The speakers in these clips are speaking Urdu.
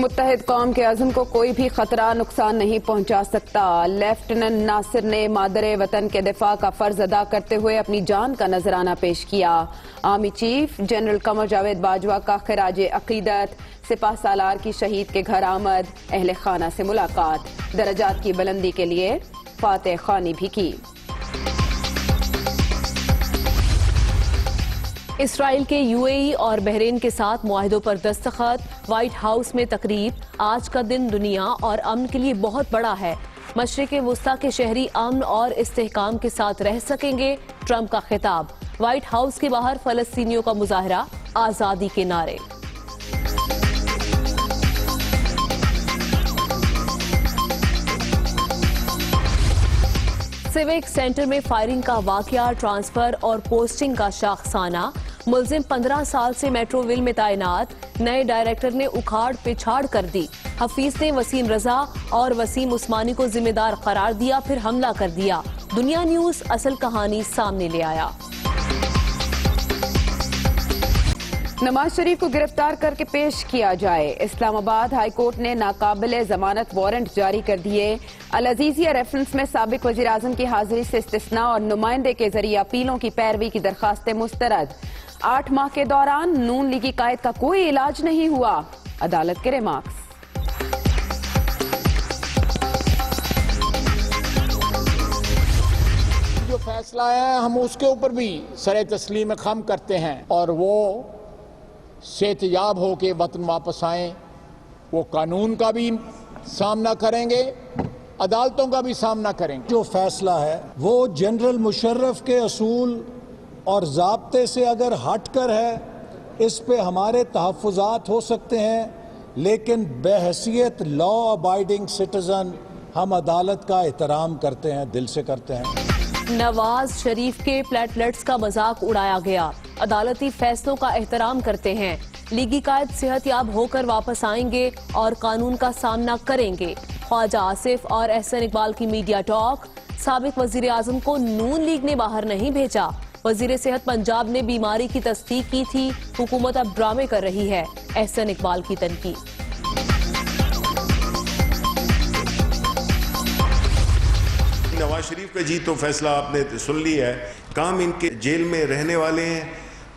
متحد قوم کے عزم کو کوئی بھی خطرہ نقصان نہیں پہنچا سکتا۔ لیفٹیننٹ ناصر نے مادر وطن کے دفاع کا فرض ادا کرتے ہوئے اپنی جان کا نذرانہ پیش کیا۔ Army chief general Qamar Javed Bajwa کا خراج عقیدت، سپاہ سالار کی شہید کے گھر آمد، اہل خانہ سے ملاقات، درجات کی بلندی کے لیے فاتح خوانی بھی کی۔ اسرائیل کے UAE اور بحرین کے ساتھ معاہدوں پر دستخط، وائٹ ہاؤس میں تقریب۔ آج کا دن دنیا اور امن کے لیے بہت بڑا ہے، مشرق وسطیٰ کے شہری امن اور استحکام کے ساتھ رہ سکیں گے، ٹرمپ کا خطاب۔ وائٹ ہاؤس کے باہر فلسطینیوں کا مظاہرہ، آزادی کے نعرے۔ سیوک سینٹر میں فائرنگ کا واقعہ، ٹرانسفر اور پوسٹنگ کا شاخسانہ۔ ملزم 15 سال سے میٹرو ویل میں تعینات، نئے ڈائریکٹر نے اکھاڑ پچھاڑ کر دی۔ حفیظ نے وسیم رضا اور وسیم عثمانی کو ذمہ دار قرار دیا، پھر حملہ کر دیا۔ دنیا نیوز اصل کہانی سامنے لے آیا۔ نواز شریف کو گرفتار کر کے پیش کیا جائے، اسلام آباد ہائی کورٹ نے ناقابل ضمانت وارنٹ جاری کر دیے۔ العزیزیہ ریفرنس میں سابق وزیر اعظم کی حاضری سے استثناء اور نمائندے کے ذریعے اپیلوں کی پیروی کی درخواستیں مسترد۔ 8 ماہ کے دوران نون لیگی قائد کا کوئی علاج نہیں ہوا، عدالت کے ریمارکس۔ جو فیصلہ ہے ہم اس کے اوپر بھی سر تسلیم خم کرتے ہیں، اور وہ صحت یاب ہو کے وطن واپس آئیں، وہ قانون کا بھی سامنا کریں گے، عدالتوں کا بھی سامنا کریں گے۔ جو فیصلہ ہے وہ جنرل مشرف کے اصول اور ضابطے سے اگر ہٹ کر ہے، اس پہ ہمارے تحفظات ہو سکتے ہیں، لیکن بحیثیت لا ابائیڈنگ سٹیزن ہم عدالت کا احترام کرتے ہیں، دل سے کرتے ہیں۔ نواز شریف کے پلیٹلیٹس کا مذاق اڑایا گیا، عدالتی فیصلوں کا احترام کرتے ہیں، لیگی قائد صحت یاب ہو کر واپس آئیں گے اور قانون کا سامنا کریں گے۔ خواجہ آصف اور احسن اقبال کی میڈیا ٹاک، سابق وزیر اعظم کو نون لیگ نے باہر نہیں بھیجا، وزیر صحت پنجاب نے بیماری کی تصدیق کی تھی، حکومت اب ڈرامے کر رہی ہے، احسن اقبال کی تنقید۔ نواز شریف کا جی تو فیصلہ آپ نے سن لیا ہے، کام ان کے جیل میں رہنے والے ہیں،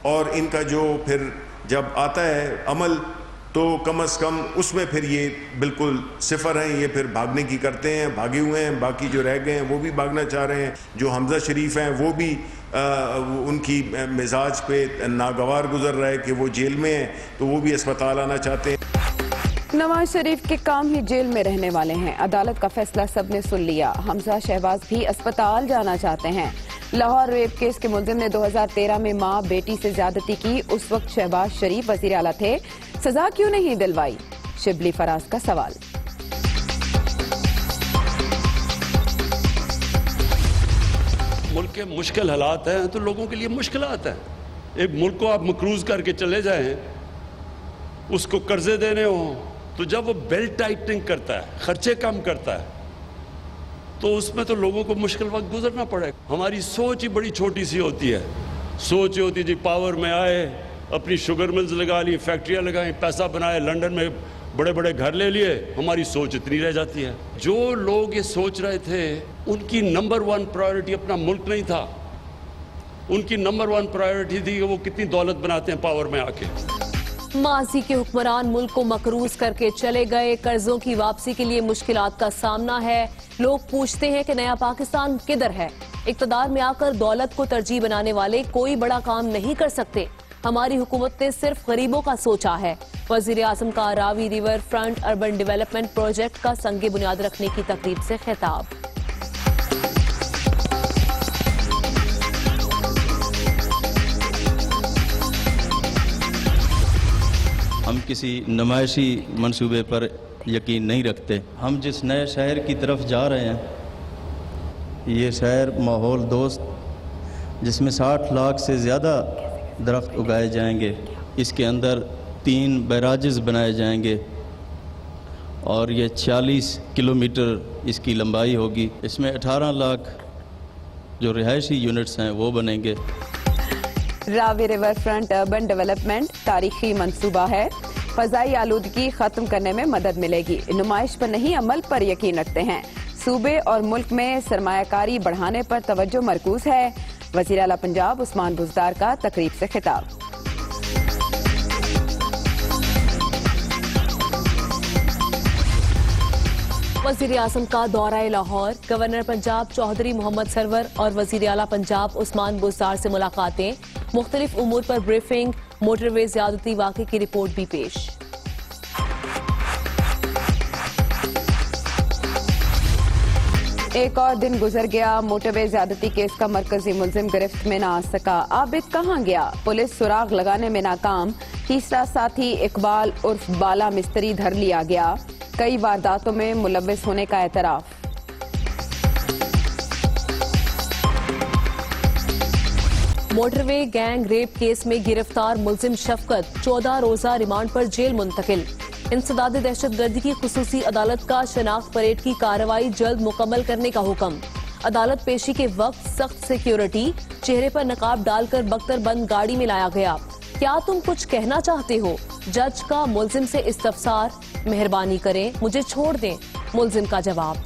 اور ان کا جو پھر جب آتا ہے عمل تو کم از کم اس میں پھر یہ بالکل صفر ہیں، یہ پھر بھاگنے کی کرتے ہیں، بھاگے ہوئے ہیں، باقی جو رہ گئے ہیں وہ بھی بھاگنا چاہ رہے ہیں۔ جو حمزہ شریف ہیں وہ بھی ان کی مزاج پہ ناگوار گزر رہا ہے کہ وہ جیل میں ہیں، تو وہ بھی اسپتال آنا چاہتے ہیں۔ نواز شریف کے کام ہی جیل میں رہنے والے ہیں، عدالت کا فیصلہ سب نے سن لیا۔ حمزہ شہباز بھی اسپتال جانا چاہتے ہیں۔ لاہور ریپ کیس کے ملزم نے 2013 میں ماں بیٹی سے زیادتی کی، اس وقت شہباز شریف وزیر اعلیٰ تھے، سزا کیوں نہیں دلوائی؟ شبلی فراز کا سوال۔ ملک کے مشکل حالات ہیں تو لوگوں کے لیے مشکلات ہیں۔ ایک ملک کو آپ مقروض کر کے چلے جائیں، اس کو قرضے دینے ہوں، تو جب وہ بیلٹ ٹائٹنگ کرتا ہے، خرچے کم کرتا ہے، تو اس میں تو لوگوں کو مشکل وقت گزرنا پڑے گا۔ ہماری سوچ ہی بڑی چھوٹی سی ہوتی ہے، سوچ یہ ہوتی ہے جی پاور میں آئے، اپنی شوگر ملز لگا لی، فیکٹریاں لگائیں، پیسہ بنائے، لنڈن میں بڑے بڑے گھر لے لیے، ہماری سوچ اتنی رہ جاتی ہے۔ جو لوگ یہ سوچ رہے تھے ان کی نمبر 1 پرائیورٹی اپنا ملک نہیں تھا، ان کی نمبر 1 پرائیورٹی تھی کہ وہ کتنی دولت بناتے ہیں پاور میں آ کے۔ ماضی کے حکمران ملک کو مقروض کر کے چلے گئے، قرضوں کی واپسی کے لیے مشکلات کا سامنا ہے۔ لوگ پوچھتے ہیں کہ نیا پاکستان کدھر ہے؟ اقتدار میں آ کر دولت کو ترجیح بنانے والے کوئی بڑا کام نہیں کر سکتے، ہماری حکومت نے صرف غریبوں کا سوچا ہے۔ وزیر اعظم کا Ravi riverfront urban development project کا سنگ بنیاد رکھنے کی تقریب سے خطاب۔ ہم کسی نمائشی منصوبے پر یقین نہیں رکھتے۔ ہم جس نئے شہر کی طرف جا رہے ہیں، یہ شہر ماحول دوست، جس میں 60 لاکھ سے زیادہ درخت اگائے جائیں گے، اس کے اندر 3 بیراجز بنائے جائیں گے، اور یہ 40 کلومیٹر اس کی لمبائی ہوگی۔ اس میں 18 لاکھ جو رہائشی یونٹس ہیں وہ بنیں گے۔ راوی ریور فرنٹ اربن ڈیولپمنٹ تاریخی منصوبہ ہے، فضائی آلودگی ختم کرنے میں مدد ملے گی. نمائش پر نہیں عمل پر یقین رکھتے ہیں. صوبے اور ملک میں سرمایہ کاری بڑھانے پر توجہ مرکوز ہے. وزیر اعلیٰ پنجاب عثمان بزدار کا تقریب سے خطاب. وزیر اعظم کا دورہ لاہور. گورنر پنجاب چودھری محمد سرور اور وزیر اعلیٰ پنجاب عثمان بزدار سے ملاقاتیں. مختلف امور پر بریفنگ. موٹر وے زیادتی واقعے کی رپورٹ بھی پیش. ایک اور دن گزر گیا. موٹر وے زیادتی کیس کا مرکزی ملزم گرفت میں نہ آ سکا. عابد کہاں گیا؟ پولیس سراغ لگانے میں ناکام. تیسرا ساتھی اقبال عرف بالا مستری دھر لیا گیا. کئی وارداتوں میں ملوث ہونے کا اعتراف. موٹر وے گینگ ریپ کیس میں گرفتار ملزم شفقت 14 روزہ ریمانڈ پر جیل منتقل. انسداد دہشت گردی کی خصوصی عدالت کا شناخت پریڈ کی کارروائی جلد مکمل کرنے کا حکم. عدالت پیشی کے وقت سخت سیکیورٹی. چہرے پر نقاب ڈال کر بختر بند گاڑی میں لایا گیا. کیا تم کچھ کہنا چاہتے ہو؟ جج کا ملزم سے استفسار. مہربانی کریں مجھے چھوڑ دیں. ملزم کا جواب.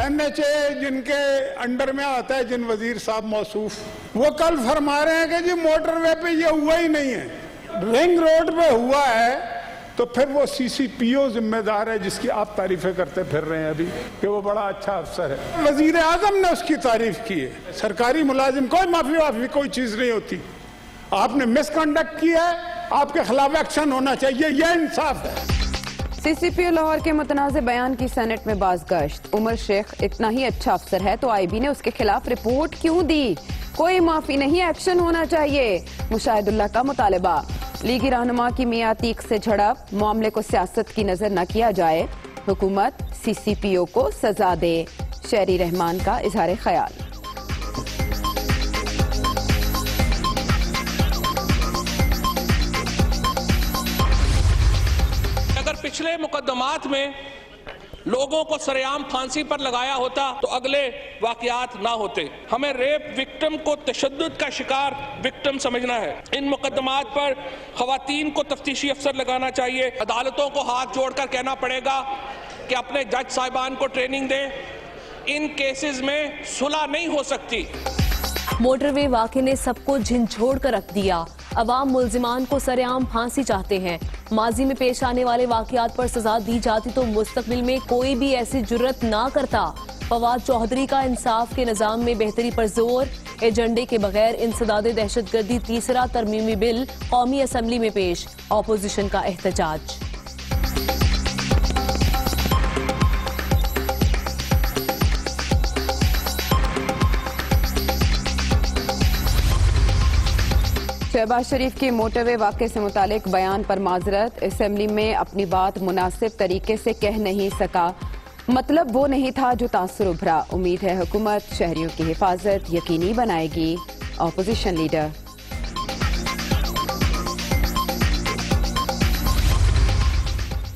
NHA جن کے انڈر میں آتا ہے، جن وزیر صاحب موصوف، وہ کل فرما رہے ہیں کہ جی موٹر وے پہ یہ ہوا ہی نہیں ہے. رنگ روڈ پہ ہوا ہے تو پھر وہ CCPO ذمہ دار ہے، جس کی آپ تعریفیں کرتے پھر رہے ہیں ابھی کہ وہ بڑا اچھا افسر ہے. وزیر اعظم نے اس کی تعریف کی ہے. سرکاری ملازم کوئی معافی کوئی چیز نہیں ہوتی. آپ نے مس کنڈکٹ کیا ہے، آپ کے خلاف ایکشن ہونا چاہیے. یہ انصاف ہے. CCPO لاہور کے متنازع بیان کی سینٹ میں بازگشت. عمر شیخ اتنا ہی اچھا افسر ہے تو IB نے اس کے خلاف رپورٹ کیوں دی؟ کوئی معافی نہیں، ایکشن ہونا چاہیے. مشاہد اللہ کا مطالبہ. لیگی رہنما کی میاں عتیق سے جھڑپ. معاملے کو سیاست کی نظر نہ کیا جائے. حکومت CCPO کو سزا دے. شہری رحمان کا اظہار خیال. پچھلے مقدمات میں لوگوں کو سرعام پھانسی پر لگایا ہوتا تو اگلے واقعات نہ ہوتے. ہمیں ریپ وکٹم کو تشدد کا شکار وکٹم سمجھنا ہے. ان مقدمات پر خواتین کو تفتیشی افسر لگانا چاہیے. عدالتوں کو ہاتھ جوڑ کر کہنا پڑے گا کہ اپنے جج صاحبان کو ٹریننگ دیں. ان کیسز میں صلح نہیں ہو سکتی. موٹر وے واقعے نے سب کو جھنجھوڑ کر رکھ دیا. عوام ملزمان کو سرعام پھانسی چاہتے ہیں. ماضی میں پیش آنے والے واقعات پر سزا دی جاتی تو مستقبل میں کوئی بھی ایسی جرت نہ کرتا. فواد چودھری کا انصاف کے نظام میں بہتری پر زور. ایجنڈے کے بغیر انسداد دہشت گردی تیسرا ترمیمی بل قومی اسمبلی میں پیش. اپوزیشن کا احتجاج. شہباز شریف کی موٹر وے واقعے سے متعلق بیان پر معذرت. اسمبلی میں اپنی بات مناسب طریقے سے کہہ نہیں سکا. مطلب وہ نہیں تھا جو تاثر ابھرا. امید ہے حکومت شہریوں کی حفاظت یقینی بنائے گی. Opposition leader.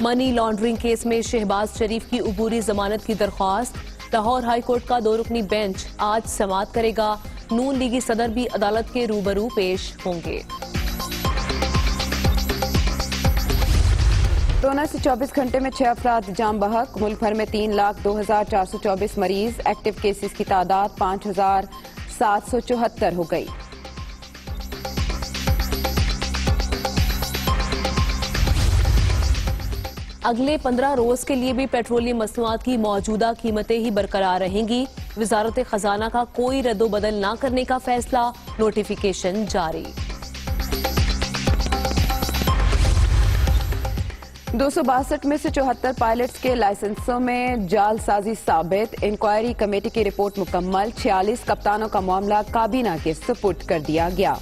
Money laundering case میں شہباز شریف کی عبوری ضمانت کی درخواست. لاہور ہائی کورٹ کا 2 رکنی بینچ آج سماعت کرے گا. نون لیگی صدر بھی عدالت کے روبرو پیش ہوں گے. کورونا سے 24 گھنٹے میں 6 افراد جاں بحق. ملک بھر میں 3,02,424 مریض. ایکٹیو کیسز کی تعداد 5,774 ہو گئی. اگلے 15 روز کے لیے بھی پیٹرولیم مصنوعات کی موجودہ قیمتیں ہی برقرار رہیں گی. وزارت خزانہ کا کوئی رد و بدل نہ کرنے کا فیصلہ. نوٹیفیکیشن جاری. 262 میں سے 74 پائلٹس کے لائسنسوں میں جعل سازی ثابت. انکوائری کمیٹی کی رپورٹ مکمل. 46 کپتانوں کا معاملہ کابینہ کے سپرد کر دیا گیا.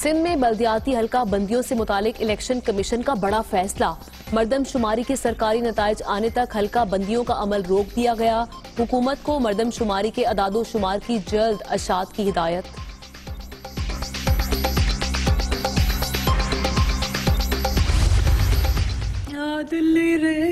سندھ میں بلدیاتی حلقہ بندیوں سے متعلق الیکشن کمیشن کا بڑا فیصلہ. مردم شماری کے سرکاری نتائج آنے تک حلقہ بندیوں کا عمل روک دیا گیا. حکومت کو مردم شماری کے اعداد و شمار کی جلد اشاعت کی ہدایت. دل نہیں رہے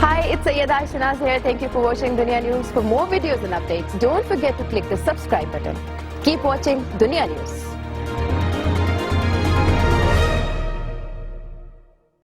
Hi, it's Sayyeda Shanaz here. Thank you for watching Dunya News. For more videos and updates, don't forget to click the subscribe button. Keep watching Dunya News.